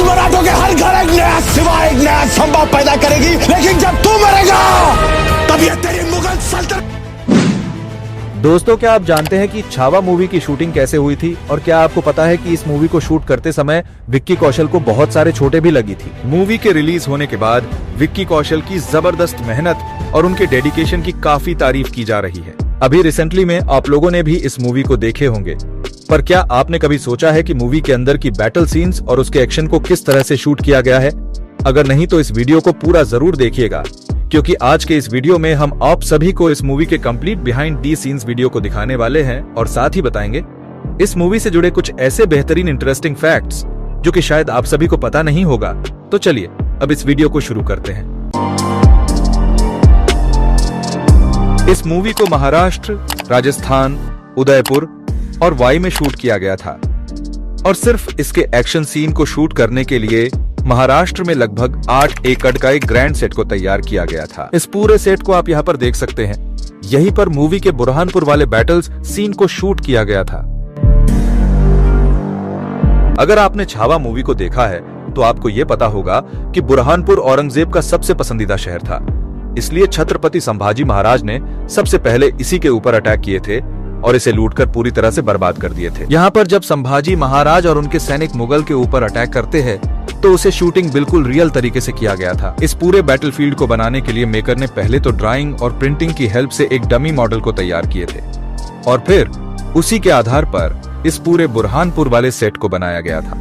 मराठों के हर घर एक नया सिवा, एक नया संभव पैदा करेगी, लेकिन जब तू मरेगा तब ये तेरी मुगल सल्तनत। दोस्तों, क्या आप जानते हैं कि छावा मूवी की शूटिंग कैसे हुई थी? और क्या आपको पता है कि इस मूवी को शूट करते समय विक्की कौशल को बहुत सारे चोटें भी लगी थी? मूवी के रिलीज होने के बाद विक्की कौशल की जबरदस्त मेहनत और उनके डेडिकेशन की काफी तारीफ की जा रही है। अभी रिसेंटली में आप लोगों ने भी इस मूवी को देखे होंगे, पर क्या आपने कभी सोचा है कि मूवी के अंदर की बैटल सीन्स और उसके एक्शन को किस तरह से शूट किया गया है? अगर नहीं तो इस वीडियो को पूरा जरूर देखिएगा, क्योंकि आज के इस वीडियो में हम आप सभी को इस मूवी के complete behind the scenes video को दिखाने वाले हैं और साथ ही बताएंगे इस मूवी से जुड़े कुछ ऐसे बेहतरीन इंटरेस्टिंग फैक्ट्स जो कि शायद आप सभी को पता नहीं होगा। तो चलिए अब इस वीडियो को शुरू करते हैं। इस मूवी को महाराष्ट्र, राजस्थान, उदयपुर और वाई में शूट किया गया था और सिर्फ इसके एक्शन सीन को शूट करने के लिए महाराष्ट्र में लगभग 8 एकड़ का एक ग्रैंड सेट को तैयार किया गया था। इस पूरे सेट को आप यहाँ पर देख सकते हैं। यहीं पर मूवी के बुरहानपुर वाले बैटल्स सीन को शूट किया गया था। अगर आपने छावा मूवी को देखा है तो आपको ये पता होगा कि बुरहानपुर औरंगजेब का सबसे पसंदीदा शहर था, इसलिए छत्रपति संभाजी महाराज ने सबसे पहले इसी के ऊपर अटैक किए थे और इसे लूटकर पूरी तरह से बर्बाद कर दिए थे। यहाँ पर जब संभाजी महाराज और उनके सैनिक मुगल के ऊपर अटैक करते हैं तो उसे शूटिंग बिल्कुल रियल तरीके से किया गया था। इस पूरे बैटलफील्ड को बनाने के लिए मेकर ने पहले तो ड्राइंग और प्रिंटिंग की हेल्प से एक डमी मॉडल को तैयार किए थे और फिर उसी के आधार पर इस पूरे बुरहानपुर वाले सेट को बनाया गया था।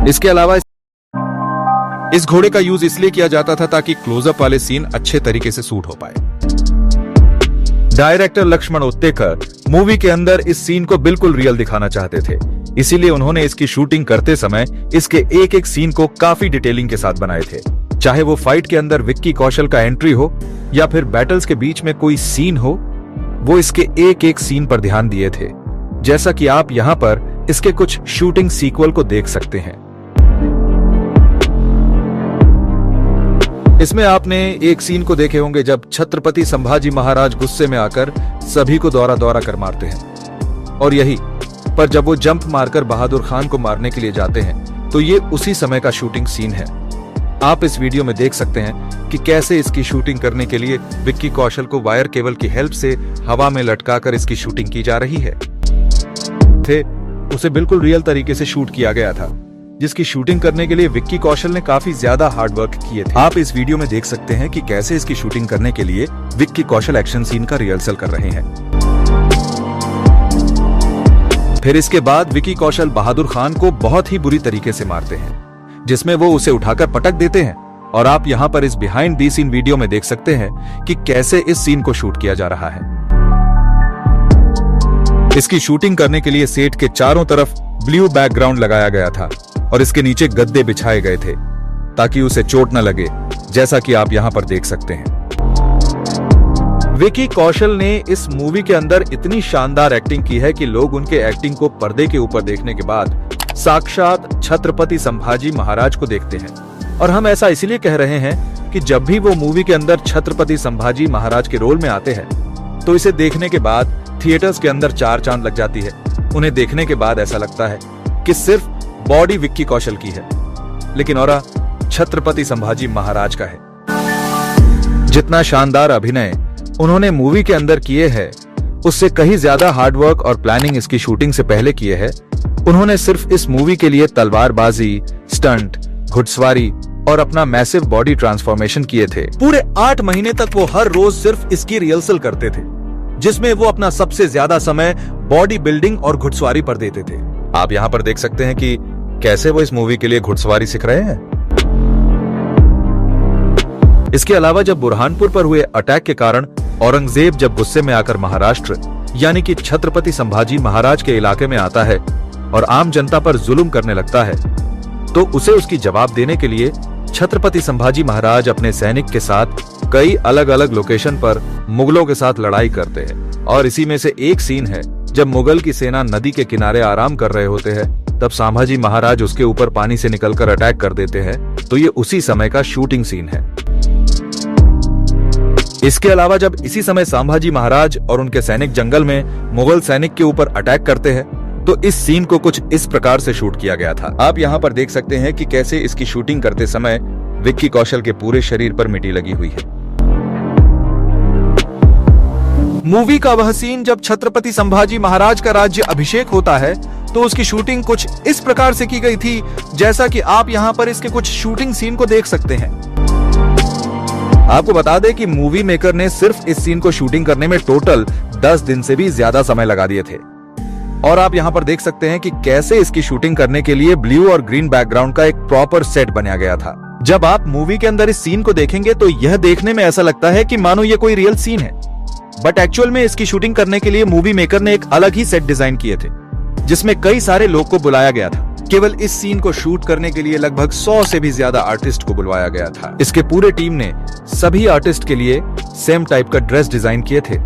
इसके अलावा इस घोड़े का यूज इसलिए किया जाता था ताकि क्लोजअप वाले सीन अच्छे तरीके से शूट हो पाए। डायरेक्टर लक्ष्मण उत्तेकर मूवी के अंदर इस सीन को बिल्कुल रियल दिखाना चाहते थे, इसीलिए उन्होंने इसकी शूटिंग करते समय इसके एक एक सीन को काफी डिटेलिंग के साथ बनाए थे। चाहे वो फाइट के अंदर विक्की कौशल का एंट्री हो या फिर बैटल्स के बीच में कोई सीन हो, वो इसके एक एक सीन पर ध्यान दिए थे, जैसा कि आप यहाँ पर इसके कुछ शूटिंग सीक्वल को देख सकते हैं। इसमें आपने एक सीन को देखे होंगे जब छत्रपति संभाजी महाराज गुस्से में आकर सभी को दौरा दौरा कर मारते हैं और यही पर जब वो जंप मारकर बहादुर खान को मारने के लिए जाते हैं तो ये उसी समय का शूटिंग सीन है। आप इस वीडियो में देख सकते हैं कि कैसे इसकी शूटिंग करने के लिए विक्की कौशल को वायर केबल की हेल्प से हवा में लटकाकर इसकी शूटिंग की जा रही है। उसे बिल्कुल रियल तरीके से शूट किया गया था, जिसकी शूटिंग करने के लिए विक्की कौशल ने काफी ज्यादा हार्ड वर्क किए थे। आप इस वीडियो में देख सकते हैं कि कैसे इसकी शूटिंग करने के लिए विक्की कौशल एक्शन सीन का रिहर्सल कर रहे हैं। फिर इसके बाद विक्की कौशल बहादुर खान को बहुत ही बुरी तरीके से मारते हैं, जिसमें वो उसे उठाकर पटक देते हैं और आप यहाँ पर इस बिहाइंड दी सीन वीडियो में देख सकते हैं कि कैसे इस सीन को शूट किया जा रहा है। इसकी शूटिंग करने के लिए सेट के चारों तरफ ब्लू बैकग्राउंड लगाया गया था और इसके नीचे गद्दे बिछाए गए थे ताकि उसे चोट न लगे, जैसा कि आप यहाँ पर देख सकते हैं। विक्की कौशल ने इस मूवी के अंदर इतनी शानदार एक्टिंग की है कि लोग उनके एक्टिंग को पर्दे के ऊपर देखने के बाद साक्षात छत्रपति संभाजी महाराज को देखते हैं। और हम ऐसा इसलिए कह रहे हैं कि जब भी वो मूवी के अंदर छत्रपति संभाजी महाराज के रोल में आते हैं तो इसे देखने के बाद थिएटर्स के अंदर 4 चांद लग जाती है। उन्हें देखने के बाद ऐसा लगता है कि सिर्फ बॉडी विक्की कौशल की है, लेकिन और छत्रपति संभाजी महाराज का है। जितना शानदार अभिनय उन्होंने मूवी के अंदर किए हैं, उससे कहीं ज्यादा हार्डवर्क और प्लानिंग इसकी शूटिंग से पहले किए हैं। उन्होंने सिर्फ इस मूवी के लिए तलवारबाजी, स्टंट, घुड़सवारी और अपना मैसिव बॉडी ट्रांसफॉर्मेशन किए थे। पूरे 8 महीने तक वो हर रोज सिर्फ इसकी रिहर्सल करते थे, जिसमें वो अपना सबसे ज्यादा समय बॉडी बिल्डिंग और घुड़सवारी पर देते थे। आप यहाँ पर देख सकते हैं कि कैसे वो इस मूवी के लिए घुड़सवारी सीख रहे हैं। इसके अलावा जब बुरहानपुर पर हुए अटैक के कारण औरंगजेब जब गुस्से में आकर महाराष्ट्र यानी कि छत्रपति संभाजी महाराज के इलाके में आता है और आम जनता पर जुल्म करने लगता है, तो उसे उसकी जवाब देने के लिए छत्रपति संभाजी महाराज अपने सैनिक के साथ कई अलग अलग लोकेशन पर मुगलों के साथ लड़ाई करते हैं। और इसी में से एक सीन है जब मुगल की सेना नदी के किनारे आराम कर रहे होते हैं, तब संभाजी महाराज उसके ऊपर पानी से निकलकर अटैक कर देते हैं। तो ये उसी समय का शूटिंग सीन है। इसके अलावा जब इसी समय संभाजी महाराज और उनके सैनिक जंगल में मुगल सैनिक के ऊपर अटैक करते हैं, तो इस सीन को कुछ इस प्रकार से शूट किया गया था। आप यहाँ पर देख सकते हैं कि कैसे इसकी शूटिंग करते समय विक्की कौशल के पूरे शरीर पर मिट्टी लगी हुई है। मूवी का वह सीन जब छत्रपति संभाजी महाराज का राज्य अभिषेक होता है तो उसकी शूटिंग कुछ इस प्रकार से की गई थी, जैसा कि आप यहाँ पर इसके कुछ शूटिंग सीन को देख सकते हैं। आपको बता दें कि मूवी मेकर ने सिर्फ इस सीन को शूटिंग करने में टोटल 10 दिन से भी ज्यादा समय लगा दिए थे। और आप यहाँ पर देख सकते हैं कि कैसे इसकी शूटिंग करने के लिए ब्लू और ग्रीन बैकग्राउंड का एक प्रॉपर सेट बनाया गया था। जब आप मूवी के अंदर इस सीन को देखेंगे तो यह देखने में ऐसा लगता है कि मानो ये कोई रियल सीन है, बट एक्चुअल में इसकी शूटिंग करने के लिए मूवी मेकर ने एक अलग ही सेट डिजाइन किए थे, जिसमें कई सारे लोग को बुलाया गया था। केवल इस सीन को शूट करने के लिए लगभग 100 से भी ज्यादा आर्टिस्ट को बुलवाया गया था। इसके पूरे टीम ने सभी आर्टिस्ट के लिए सेम टाइप का ड्रेस डिजाइन किए थे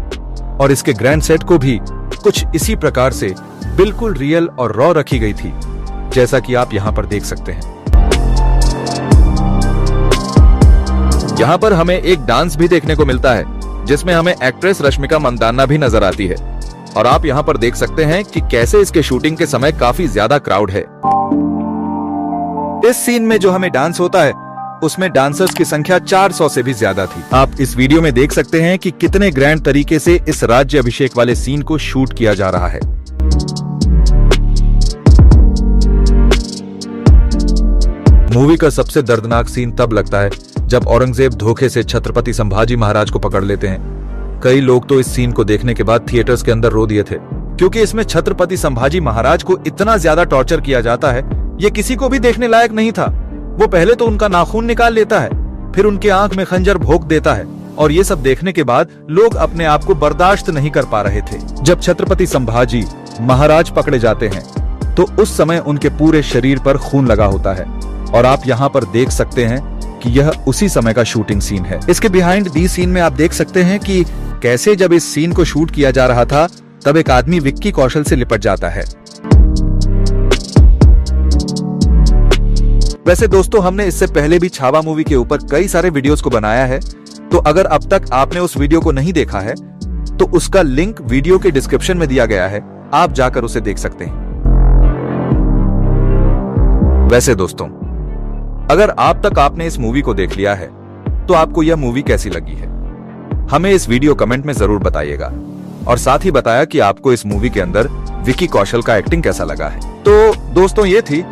और इसके ग्रैंड सेट को भी कुछ इसी प्रकार से बिल्कुल रियल और रॉ रखी गई थी, जैसा कि आप यहाँ पर देख सकते हैं। यहाँ पर हमें एक डांस भी देखने को मिलता है, जिसमें हमें एक्ट्रेस रश्मिका मंदाना भी नजर आती है। और आप यहाँ पर देख सकते हैं कि कैसे इसके शूटिंग के समय काफी ज्यादा क्राउड है। इस सीन में जो हमें डांस होता है उसमें डांसर्स की संख्या 400 से भी ज्यादा थी। आप इस वीडियो में देख सकते हैं कि कितने ग्रैंड तरीके से इस राज्य अभिषेक वाले सीन को शूट किया जा रहा है। मूवी का सबसे दर्दनाक सीन तब लगता है जब औरंगजेब धोखे से छत्रपति संभाजी महाराज को पकड़ लेते हैं। कई लोग तो इस सीन को देखने के बाद थिएटर्स के अंदर रो दिए थे, क्योंकि इसमें छत्रपति संभाजी महाराज को इतना ज्यादा टॉर्चर किया जाता है, ये किसी को भी देखने लायक नहीं था। वो पहले तो उनका नाखून निकाल लेता है, फिर उनके आंख में खंजर भोंक देता है, और ये सब देखने के बाद लोग अपने आप को बर्दाश्त नहीं कर पा रहे थे। जब छत्रपति संभाजी महाराज पकड़े जाते हैं तो उस समय उनके पूरे शरीर पर खून लगा होता है, और आप यहाँ पर देख सकते हैं कि यह उसी समय का शूटिंग सीन है। इसके बिहाइंड दी सीन में आप देख सकते हैं कि कैसे जब इस सीन को शूट किया जा रहा था तब एक आदमी विक्की कौशल से लिपट जाता है। वैसे दोस्तों, हमने इससे पहले भी छावा मूवी के ऊपर कई सारे वीडियोस को बनाया है, तो अगर अब तक आपने उस वीडियो को नहीं देखा है तो उसका लिंक वीडियो के डिस्क्रिप्शन में दिया गया है, आप जाकर उसे देख सकते हैं। वैसे दोस्तों, अगर आप तक आपने इस मूवी को देख लिया है तो आपको यह मूवी कैसी लगी है, हमें इस वीडियो कमेंट में जरूर बताइएगा, और साथ ही बताया कि आपको इस मूवी के अंदर विक्की कौशल का एक्टिंग कैसा लगा है। तो दोस्तों, ये थी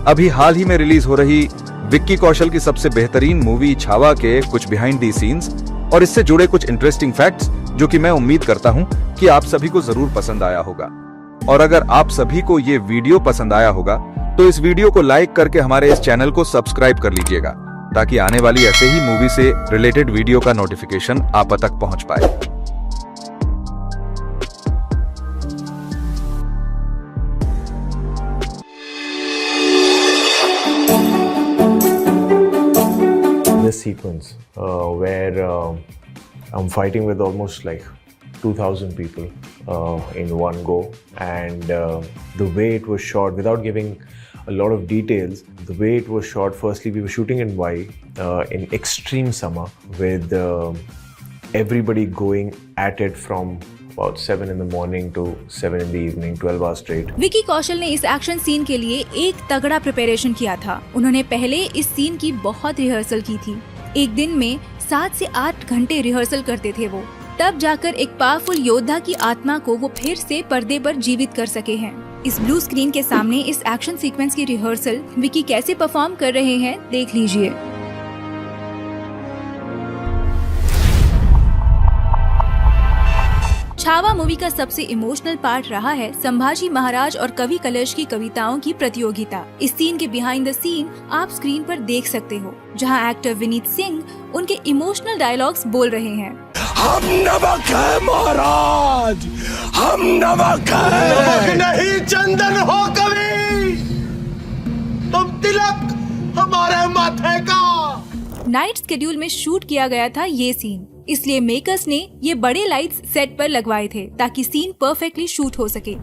अभी हाल ही में रिलीज हो रही विक्की कौशल की सबसे बेहतरीन मूवी छावा के कुछ बिहाइंड दी सीन्स और इससे जुड़े कुछ इंटरेस्टिंग फैक्ट्स, जो कि मैं उम्मीद करता हूं कि आप सभी को जरूर पसंद आया होगा। और अगर आप सभी को ये वीडियो पसंद आया होगा तो इस वीडियो को लाइक करके हमारे इस चैनल को सब्सक्राइब कर लीजिएगा, ताकि आने वाली ऐसे ही मूवी से रिलेटेड वीडियो का नोटिफिकेशन आप तक पहुंच पाए। This sequence where I'm fighting with almost like 2,000 people in one go, and the way it was shot, without giving a lot of details, the way it was shot, firstly we were shooting in Hawaii in extreme summer with everybody going at it from about 7 in the morning to 7 in the evening, 12 hours straight. Vicky Kaushal ने इस action scene के लिए एक तगड़ा preparation किया था। उन्होंने पहले इस सीन की बहुत रिहर्सल की थी। एक दिन में 7 से 8 घंटे रिहर्सल करते थे वो, तब जाकर एक पावरफुल योद्धा की आत्मा को वो फिर से पर्दे पर जीवित कर सके हैं। इस ब्लू स्क्रीन के सामने इस एक्शन सीक्वेंस की रिहर्सल विकी कैसे परफॉर्म कर रहे हैं, देख लीजिए। छावा मूवी का सबसे इमोशनल पार्ट रहा है संभाजी महाराज और कवि कलश की कविताओं की प्रतियोगिता। इस सीन के बिहाइंड द सीन आप स्क्रीन पर देख सकते हो, जहां एक्टर विनीत सिंह उनके इमोशनल डायलॉग्स बोल रहे हैं। हम नमक है महाराज, हम नमक है। नमक नहीं चंदन हो कभी, तुम तिलक हमारे माथे का। नाइट शेड्यूल में शूट किया गया था ये सीन, इसलिए मेकर्स ने ये बड़े लाइट्स सेट पर लगवाए थे ताकि सीन परफेक्टली शूट हो सके।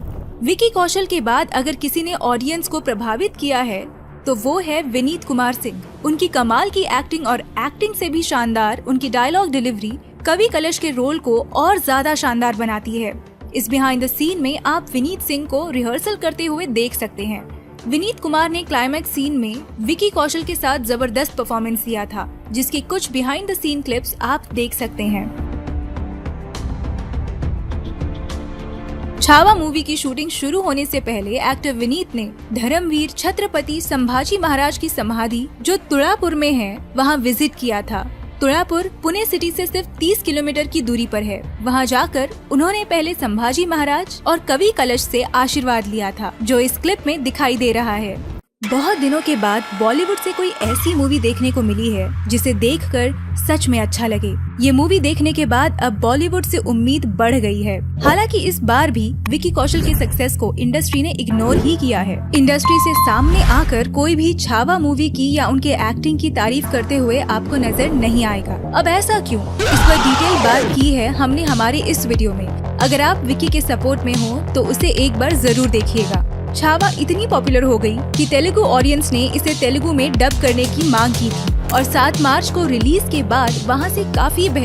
विकी कौशल के बाद अगर किसी ने ऑडियंस को प्रभावित किया है तो वो है विनीत कुमार सिंह। उनकी कमाल की एक्टिंग और एक्टिंग से भी शानदार उनकी डायलॉग डिलीवरी कवि कलश के रोल को और ज्यादा शानदार बनाती है। इस बिहाइंड द सीन में आप विनीत सिंह को रिहर्सल करते हुए देख सकते हैं। विनीत कुमार ने क्लाइमैक्स सीन में विकी कौशल के साथ जबरदस्त परफॉर्मेंस दिया था, जिसकी कुछ बिहाइंड द सीन क्लिप्स आप देख सकते हैं। छावा मूवी की शूटिंग शुरू होने से पहले एक्टर विनीत ने धर्मवीर छत्रपति संभाजी महाराज की समाधि जो तुळापुर में है वहां विजिट किया था। तुळापुर पुणे सिटी से सिर्फ 30 किलोमीटर की दूरी पर है। वहां जाकर उन्होंने पहले संभाजी महाराज और कवि कलश से आशीर्वाद लिया था, जो इस क्लिप में दिखाई दे रहा है। बहुत दिनों के बाद बॉलीवुड से कोई ऐसी मूवी देखने को मिली है जिसे देखकर सच में अच्छा लगे। ये मूवी देखने के बाद अब बॉलीवुड से उम्मीद बढ़ गई है। हालांकि इस बार भी विकी कौशल के सक्सेस को इंडस्ट्री ने इग्नोर ही किया है। इंडस्ट्री से सामने आकर कोई भी छावा मूवी की या उनके एक्टिंग की तारीफ करते हुए आपको नजर नहीं आएगा। अब ऐसा क्यों? इस पर डिटेल बात की है हमने हमारे इस वीडियो में। अगर आप विकी के सपोर्ट में हो तो उसे एक बार जरूर देखिएगा। छावा इतनी पॉपुलर हो गई कि तेलुगु ऑडियंस ने इसे तेलुगु में डब करने की मांग की थी और 7 मार्च को रिलीज के बाद वहां से काफी बेहतर